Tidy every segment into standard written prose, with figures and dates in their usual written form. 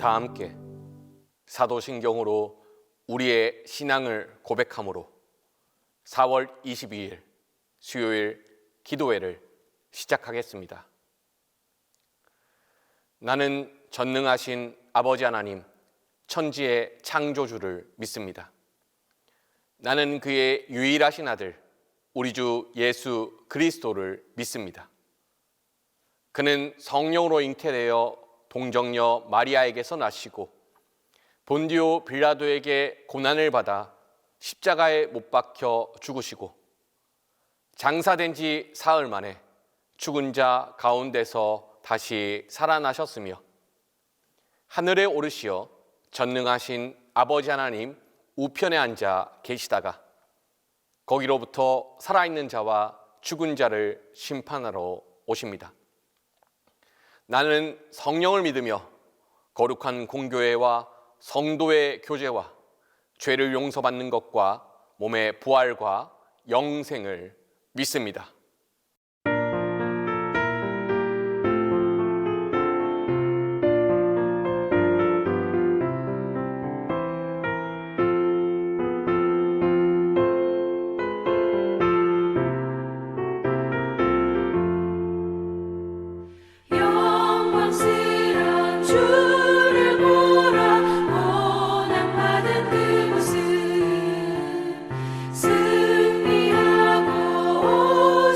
다 함께 사도신경으로 우리의 신앙을 고백함으로 4월 22일 수요일 기도회를 시작하겠습니다. 나는 전능하신 아버지 하나님, 천지의 창조주를 믿습니다. 나는 그의 유일하신 아들, 우리 주 예수 그리스도를 믿습니다. 그는 성령으로 잉태되어 동정녀 마리아에게서 나시고 본디오 빌라도에게 고난을 받아 십자가에 못 박혀 죽으시고 장사된 지 사흘 만에 죽은 자 가운데서 다시 살아나셨으며 하늘에 오르시어 전능하신 아버지 하나님 우편에 앉아 계시다가 거기로부터 살아있는 자와 죽은 자를 심판하러 오십니다. 나는 성령을 믿으며 거룩한 공교회와 성도의 교제와 죄를 용서받는 것과 몸의 부활과 영생을 믿습니다. 승리하고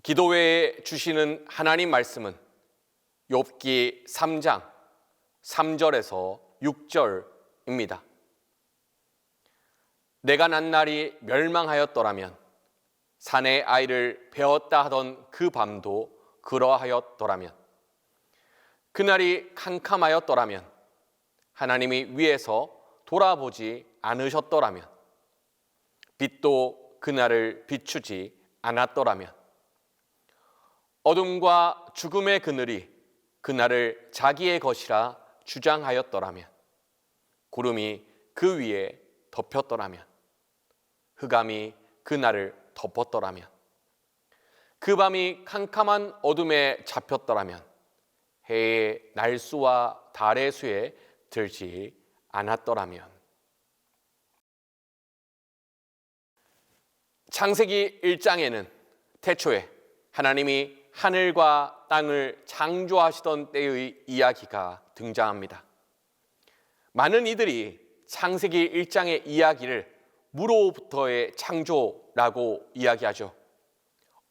기도 외에 주시는 하나님 말씀은 욥기 3장 3절에서 6절입니다. 내가 난 날이 멸망하였더라면 사내 아이를 배웠다 하던 그 밤도 그러하였더라면 그날이 캄캄하였더라면 하나님이 위에서 돌아보지 않으셨더라면 빛도 그날을 비추지 않았더라면 어둠과 죽음의 그늘이 그날을 자기의 것이라 주장하였더라면 구름이 그 위에 덮였더라면 흑암이 그날을 덮었더라면 그 밤이 캄캄한 어둠에 잡혔더라면 해의 날수와 달의 수에 들지 않았더라면. 창세기 1장에는 태초에 하나님이 하늘과 땅을 창조하시던 때의 이야기가 등장합니다. 많은 이들이 창세기 1장의 이야기를 무로부터의 창조라고 이야기하죠.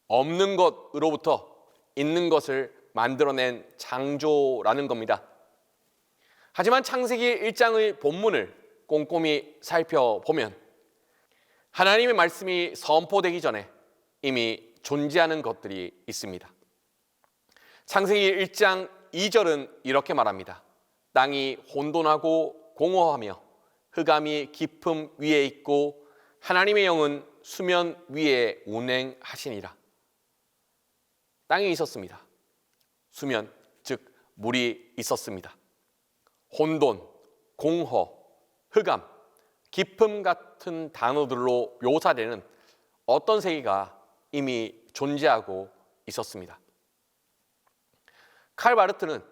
없는 것으로부터 있는 것을 만들어낸 창조라는 겁니다. 하지만 창세기 1장의 본문을 꼼꼼히 살펴보면 하나님의 말씀이 선포되기 전에 이미 존재하는 것들이 있습니다. 창세기 1장 2절은 이렇게 말합니다. 땅이 혼돈하고 공허하며 흑암이 깊음 위에 있고 하나님의 영은 수면 위에 운행하시니라. 땅이 있었습니다. 수면, 즉 물이 있었습니다. 혼돈, 공허, 흑암, 깊음 같은 단어들로 묘사되는 어떤 세계가 이미 존재하고 있었습니다. 칼 바르트는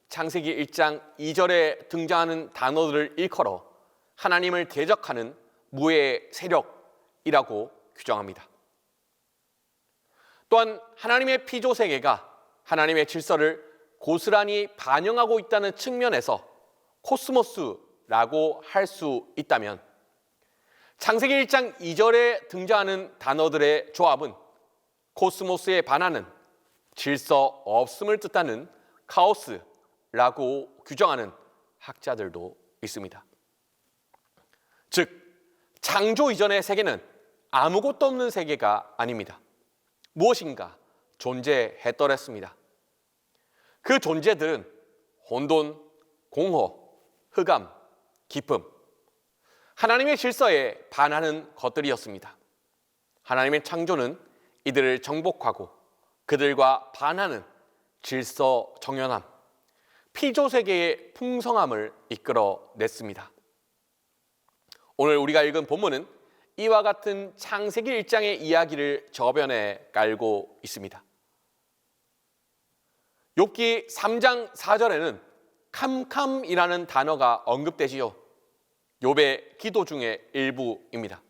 창세기 1장 2절에 등장하는 단어들을 일컬어 하나님을 대적하는 무의 세력이라고 규정합니다. 또한 하나님의 피조 세계가 하나님의 질서를 고스란히 반영하고 있다는 측면에서 코스모스라고 할 수 있다면 창세기 1장 2절에 등장하는 단어들의 조합은 코스모스에 반하는 질서 없음을 뜻하는 카오스라고 규정하는 학자들도 있습니다. 즉, 창조 이전의 세계는 아무것도 없는 세계가 아닙니다. 무엇인가 존재했더랬습니다. 그 존재들은 혼돈, 공허, 흑암, 깊음, 하나님의 질서에 반하는 것들이었습니다. 하나님의 창조는 이들을 정복하고 그들과 반하는 질서 정연함, 피조세계의 풍성함을 이끌어냈습니다. 오늘 우리가 읽은 본문은 이와 같은 창세기 1장의 이야기를 저변에 깔고 있습니다. 욥기 3장 4절에는 캄캄이라는 단어가 언급되지요. 욥의 기도 중의 일부입니다.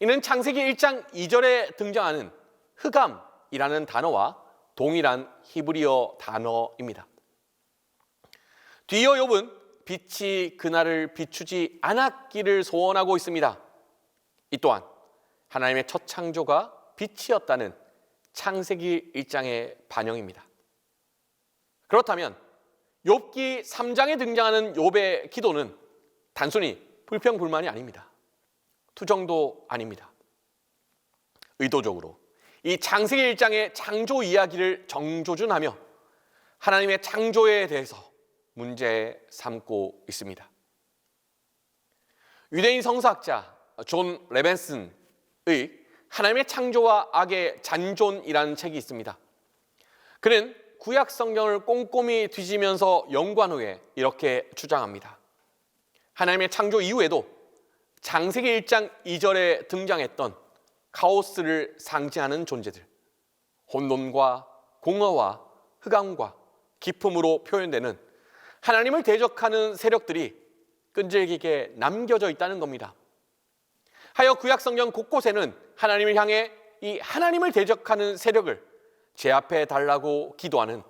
이는 창세기 1장 2절에 등장하는 흑암이라는 단어와 동일한 히브리어 단어입니다. 뒤이어 욥은 빛이 그날을 비추지 않았기를 소원하고 있습니다. 이 또한 하나님의 첫 창조가 빛이었다는 창세기 1장의 반영입니다. 그렇다면 욥기 3장에 등장하는 욥의 기도는 단순히 불평불만이 아닙니다. 투정도 아닙니다. 의도적으로 이 창세기 1장의 창조 이야기를 정조준하며 하나님의 창조에 대해서 문제 삼고 있습니다. 유대인 성서학자 존 레벤슨의 하나님의 창조와 악의 잔존이라는 책이 있습니다. 그는 구약 성경을 꼼꼼히 뒤지면서 연구한 후에 이렇게 주장합니다. 하나님의 창조 이후에도 창세기 1장 2절에 등장했던 카오스를 상징하는 존재들, 혼돈과 공허와 흑암과 깊음으로 표현되는 하나님을 대적하는 세력들이 끈질기게 남겨져 있다는 겁니다. 하여 구약 성경 곳곳에는 하나님을 향해 이 하나님을 대적하는 세력을 제압해 달라고 기도하는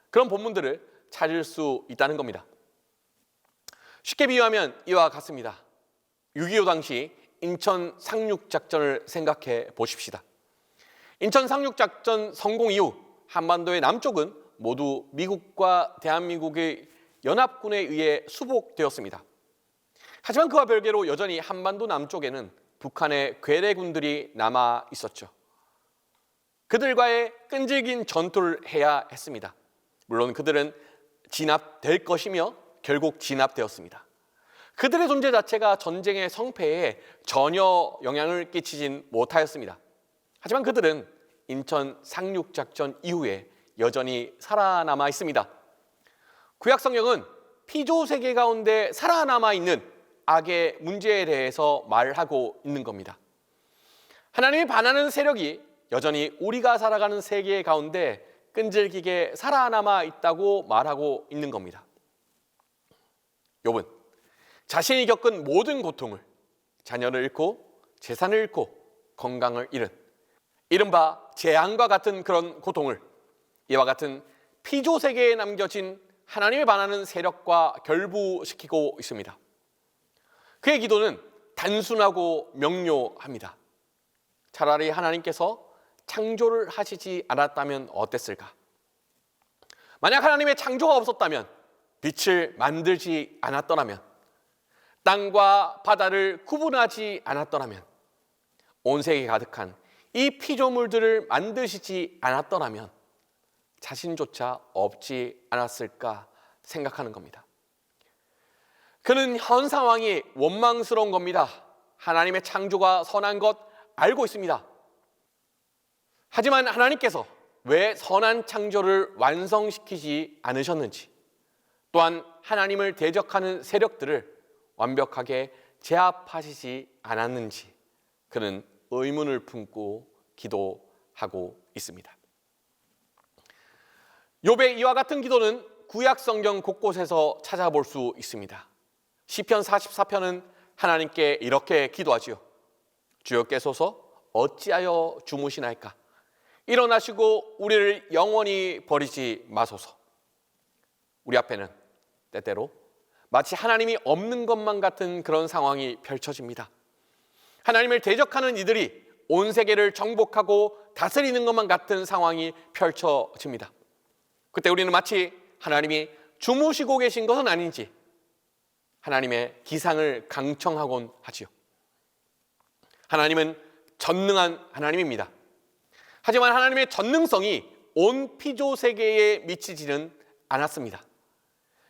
그런 본문들을 찾을 수 있다는 겁니다. 쉽게 비유하면 이와 같습니다. 6.25 당시 인천 상륙작전을 생각해 보십시다. 인천 상륙작전 성공 이후 한반도의 남쪽은 모두 미국과 대한민국의 연합군에 의해 수복되었습니다. 하지만 그와 별개로 여전히 한반도 남쪽에는 북한의 괴뢰군들이 남아 있었죠. 그들과의 끈질긴 전투를 해야 했습니다. 물론 그들은 진압될 것이며 결국 진압되었습니다. 그들의 존재 자체가 전쟁의 성패에 전혀 영향을 끼치진 못하였습니다. 하지만 그들은 인천 상륙작전 이후에 여전히 살아남아 있습니다. 구약 성경은 피조 세계 가운데 살아남아 있는 악의 문제에 대해서 말하고 있는 겁니다. 하나님이 반하는 세력이 여전히 우리가 살아가는 세계 가운데 끈질기게 살아남아 있다고 말하고 있는 겁니다. 욥은 자신이 겪은 모든 고통을, 자녀를 잃고 재산을 잃고 건강을 잃은 이른바 재앙과 같은 그런 고통을 이와 같은 피조 세계에 남겨진 하나님에 반하는 세력과 결부시키고 있습니다. 그의 기도는 단순하고 명료합니다. 차라리 하나님께서 창조를 하시지 않았다면 어땠을까? 만약 하나님의 창조가 없었다면, 빛을 만들지 않았더라면, 땅과 바다를 구분하지 않았더라면, 온 세계에 가득한 이 피조물들을 만드시지 않았더라면 자신조차 없지 않았을까 생각하는 겁니다. 그는 현 상황이 원망스러운 겁니다. 하나님의 창조가 선한 것 알고 있습니다. 하지만 하나님께서 왜 선한 창조를 완성시키지 않으셨는지, 또한 하나님을 대적하는 세력들을 완벽하게 제압하시지 않았는지 그는 의문을 품고 기도하고 있습니다. 욥의 이와 같은 기도는 구약 성경 곳곳에서 찾아볼 수 있습니다. 시편 44편은 하나님께 이렇게 기도하지요. 주여께서서 어찌하여 주무시나이까? 일어나시고 우리를 영원히 버리지 마소서. 우리 앞에는 때때로 마치 하나님이 없는 것만 같은 그런 상황이 펼쳐집니다. 하나님을 대적하는 이들이 온 세계를 정복하고 다스리는 것만 같은 상황이 펼쳐집니다. 그때 우리는 마치 하나님이 주무시고 계신 것은 아닌지 하나님의 기상을 강청하곤 하지요. 하나님은 전능한 하나님입니다. 하지만 하나님의 전능성이 온 피조 세계에 미치지는 않았습니다.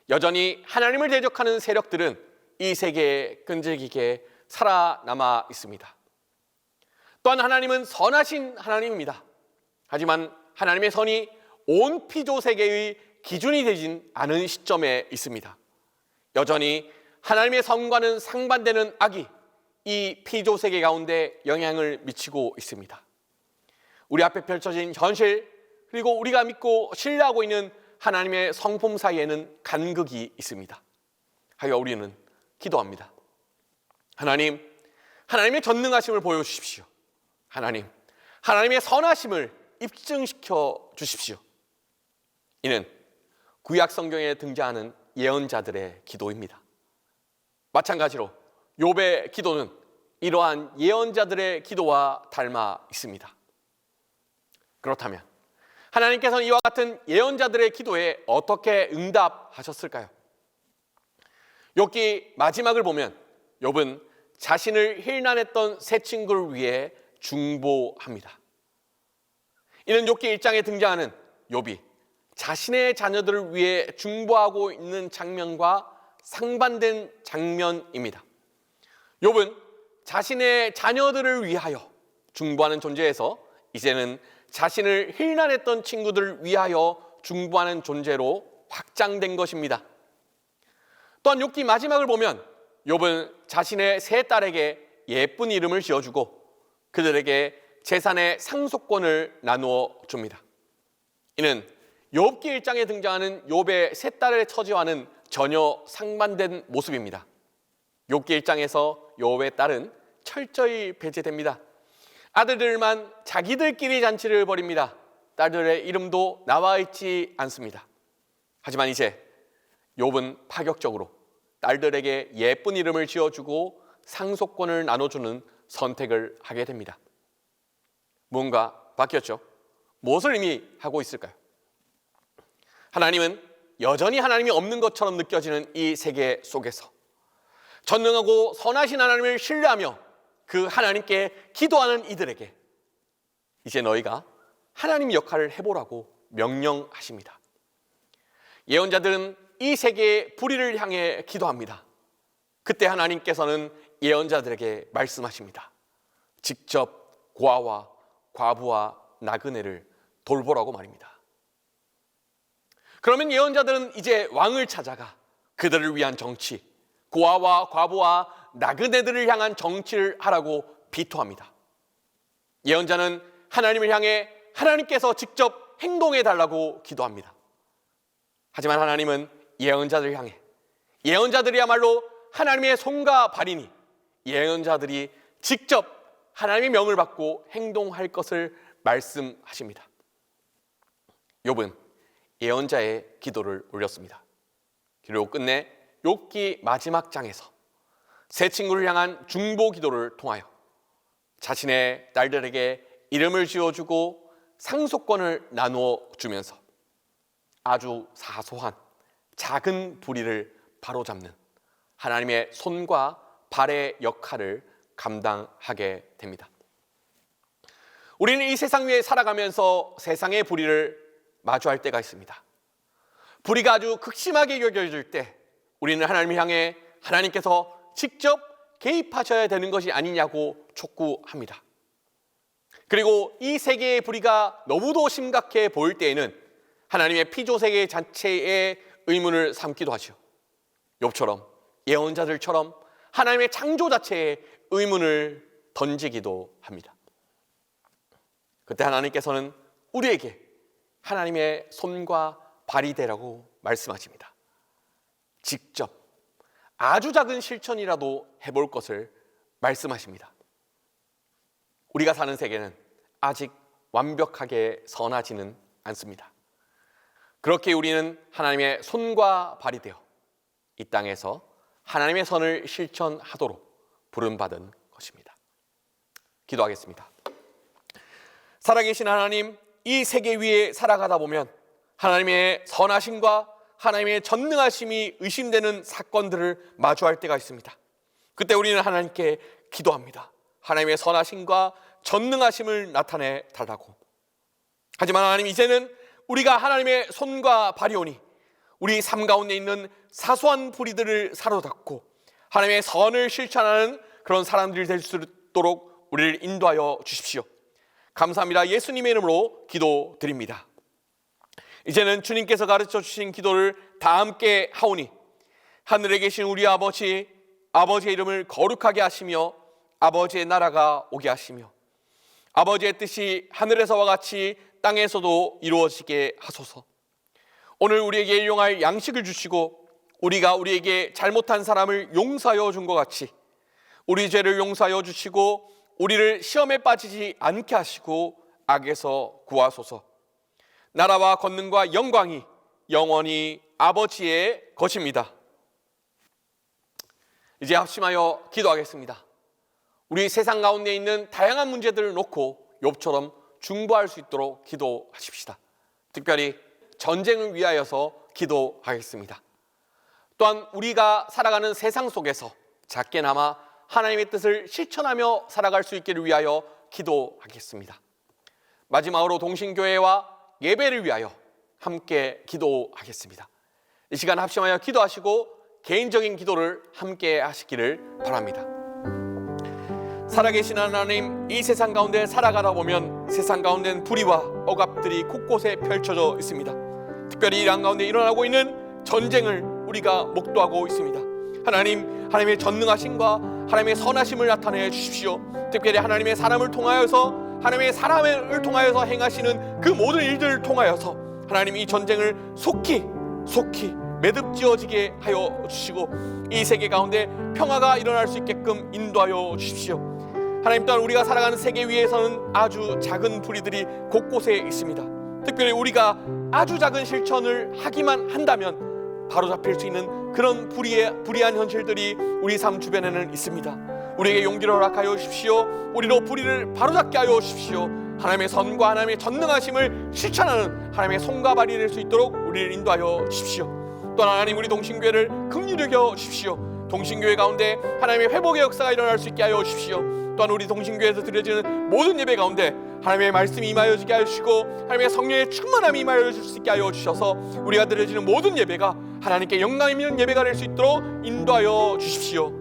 여전히 하나님을 대적하는 세력들은 이 세계에 끈질기게 살아남아 있습니다. 또한 하나님은 선하신 하나님입니다. 하지만 하나님의 선이 온 피조 세계의 기준이 되진 않은 시점에 있습니다. 여전히 하나님의 선과는 상반되는 악이 이 피조 세계 가운데 영향을 미치고 있습니다. 우리 앞에 펼쳐진 현실, 그리고 우리가 믿고 신뢰하고 있는 하나님의 성품 사이에는 간극이 있습니다. 하여 우리는 기도합니다. 하나님, 하나님의 전능하심을 보여주십시오. 하나님, 하나님의 선하심을 입증시켜 주십시오. 이는 구약 성경에 등장하는 예언자들의 기도입니다. 마찬가지로 욥의 기도는 이러한 예언자들의 기도와 닮아 있습니다. 그렇다면 하나님께서는 이와 같은 예언자들의 기도에 어떻게 응답하셨을까요? 욥기 마지막을 보면 욥은 자신을 힐난했던 세 친구를 위해 중보합니다. 이는 욥기 1장에 등장하는 욥이 자신의 자녀들을 위해 중보하고 있는 장면과 상반된 장면입니다. 욥은 자신의 자녀들을 위하여 중보하는 존재에서 이제는 자신을 힐난했던 친구들을 위하여 중보하는 존재로 확장된 것입니다. 또한 욥기 마지막을 보면 욥은 자신의 세 딸에게 예쁜 이름을 지어주고 그들에게 재산의 상속권을 나누어 줍니다. 이는 욥기 1장에 등장하는 욥의 세 딸의 처지와는 전혀 상반된 모습입니다. 욥기 1장에서 욥의 딸은 철저히 배제됩니다. 아들들만 자기들끼리 잔치를 벌입니다. 딸들의 이름도 나와 있지 않습니다. 하지만 이제 욥은 파격적으로 딸들에게 예쁜 이름을 지어주고 상속권을 나눠주는 선택을 하게 됩니다. 무언가 바뀌었죠. 무엇을 의미하고 있을까요? 하나님은 여전히 하나님이 없는 것처럼 느껴지는 이 세계 속에서 전능하고 선하신 하나님을 신뢰하며 그 하나님께 기도하는 이들에게 이제 너희가 하나님 역할을 해보라고 명령하십니다. 예언자들은 이 세계의 불의를 향해 기도합니다. 그때 하나님께서는 예언자들에게 말씀하십니다. 직접 고아와 과부와 나그네를 돌보라고 말입니다. 그러면 예언자들은 이제 왕을 찾아가 그들을 위한 정치, 고아와 과부와 나그네들을 향한 정치를 하라고 비토합니다. 예언자는 하나님을 향해 하나님께서 직접 행동해 달라고 기도합니다. 하지만 하나님은 예언자들을 향해 예언자들이야말로 하나님의 손과 발이니 예언자들이 직접 하나님의 명을 받고 행동할 것을 말씀하십니다. 욥은 예언자의 기도를 올렸습니다. 그리고 끝내 욥기 마지막 장에서 세 친구를 향한 중보 기도를 통하여 자신의 딸들에게 이름을 지어주고 상속권을 나누어 주면서 아주 사소한 작은 불의를 바로잡는 하나님의 손과 발의 역할을 감당하게 됩니다. 우리는 이 세상 위에 살아가면서 세상의 불의를 마주할 때가 있습니다. 불의가 아주 극심하게 여겨질 때 우리는 하나님을 향해 하나님께서 직접 개입하셔야 되는 것이 아니냐고 촉구합니다. 그리고 이 세계의 불의가 너무도 심각해 보일 때에는 하나님의 피조세계 자체의 의문을 삼기도 하죠. 욥처럼 예언자들처럼 하나님의 창조 자체에 의문을 던지기도 합니다. 그때 하나님께서는 우리에게 하나님의 손과 발이 되라고 말씀하십니다. 직접 아주 작은 실천이라도 해볼 것을 말씀하십니다. 우리가 사는 세계는 아직 완벽하게 선하지는 않습니다. 그렇게 우리는 하나님의 손과 발이 되어 이 땅에서 하나님의 선을 실천하도록 부름받은 것입니다. 기도하겠습니다. 살아계신 하나님, 이 세계 위에 살아가다 보면 하나님의 선하심과 하나님의 전능하심이 의심되는 사건들을 마주할 때가 있습니다. 그때 우리는 하나님께 기도합니다. 하나님의 선하심과 전능하심을 나타내 달라고. 하지만 하나님, 이제는 우리가 하나님의 손과 발이오니 우리 삶 가운데 있는 사소한 불의들을 사로잡고 하나님의 선을 실천하는 그런 사람들이 될 수 있도록 우리를 인도하여 주십시오. 감사합니다. 예수님의 이름으로 기도드립니다. 이제는 주님께서 가르쳐 주신 기도를 다 함께 하오니 하늘에 계신 우리 아버지의 이름을 거룩하게 하시며 아버지의 나라가 오게 하시며 아버지의 뜻이 하늘에서와 같이 땅에서도 이루어지게 하소서. 오늘 우리에게 일용할 양식을 주시고 우리가 우리에게 잘못한 사람을 용서하여 준 것 같이 우리 죄를 용서하여 주시고 우리를 시험에 빠지지 않게 하시고 악에서 구하소서. 나라와 권능과 영광이 영원히 아버지의 것입니다. 이제 합심하여 기도하겠습니다. 우리 세상 가운데 있는 다양한 문제들을 놓고 욥처럼 중보할 수 있도록 기도하십시다. 특별히 전쟁을 위하여서 기도하겠습니다. 또한 우리가 살아가는 세상 속에서 작게나마 하나님의 뜻을 실천하며 살아갈 수 있기를 위하여 기도하겠습니다. 마지막으로 동신교회와 예배를 위하여 함께 기도하겠습니다. 이 시간 합심하여 기도하시고 개인적인 기도를 함께 하시기를 바랍니다. 살아계신 하나님, 이 세상 가운데 살아가다 보면 세상 가운데는 불의와 억압들이 곳곳에 펼쳐져 있습니다. 특별히 이란 가운데 일어나고 있는 전쟁을 우리가 목도하고 있습니다. 하나님의 전능하심과 하나님의 선하심을 나타내 주십시오. 특별히 하나님의 사람을 통하여서 행하시는 그 모든 일들을 통하여서 하나님 이 전쟁을 속히 매듭지어지게 하여 주시고 이 세계 가운데 평화가 일어날 수 있게끔 인도하여 주십시오. 하나님, 또한 우리가 살아가는 세계 위에서는 아주 작은 불의들이 곳곳에 있습니다. 특별히 우리가 아주 작은 실천을 하기만 한다면 바로잡힐 수 있는 그런 불의한 현실들이 우리 삶 주변에는 있습니다. 우리에게 용기를 허락하여 주십시오. 우리로 불의를 바로잡게 하여 주십시오. 하나님의 선과 하나님의 전능하심을 실천하는 하나님의 손과 발이 될 수 있도록 우리를 인도하여 주십시오. 또 하나님, 우리 동신교회를 긍휼히 여겨 주십시오. 동신교회 가운데 하나님의 회복의 역사가 일어날 수 있게 하여 주십시오. 또한 우리 동신교회에서 드려지는 모든 예배 가운데 하나님의 말씀이 임하여지게 하시고 하나님의 성령의 충만함이 임하여질 수 있게 하여 주셔서 우리가 드려지는 모든 예배가 하나님께 영광 있는 예배가 될 수 있도록 인도하여 주십시오.